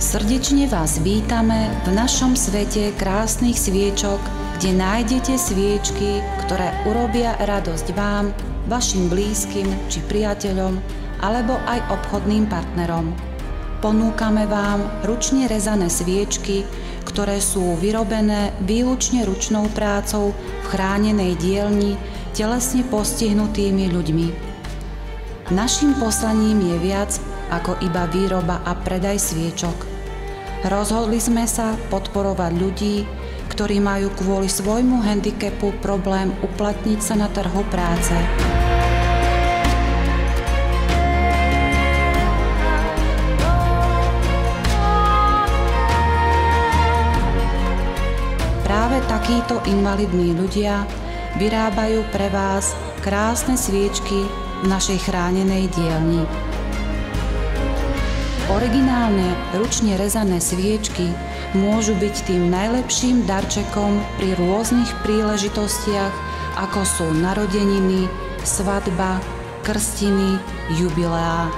Srdečne vás vítame v našom svete krásnych sviečok, kde nájdete sviečky, ktoré urobia radosť vám, vašim blízkym či priateľom, alebo aj obchodným partnerom. Ponúkame vám ručne rezané sviečky, ktoré sú vyrobené výlučne ručnou prácou v chránenej dielni telesne postihnutými ľuďmi. Naším poslaním je viac ako iba výroba a predaj sviečok. Rozhodli sme sa podporovať ľudí, ktorí majú kvôli svojmu handicapu problém uplatniť sa na trhu práce. Práve takíto invalidní ľudia vyrábajú pre vás krásne sviečky v našej chránenej dielni. Originálne ručne rezané sviečky môžu byť tým najlepším darčekom pri rôznych príležitostiach, ako sú narodeniny, svadba, krstiny, jubileá.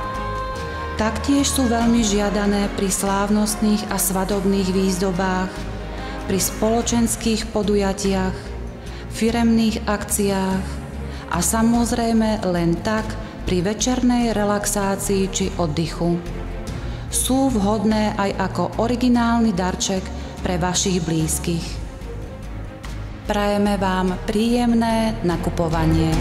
Taktiež sú veľmi žiadané pri slávnostných a svadobných výzdobách, pri spoločenských podujatiach, firemných akciách a samozrejme len tak pri večernej relaxácii či oddychu. Sú vhodné aj ako originálny darček pre vašich blízkych. Prajeme vám príjemné nakupovanie.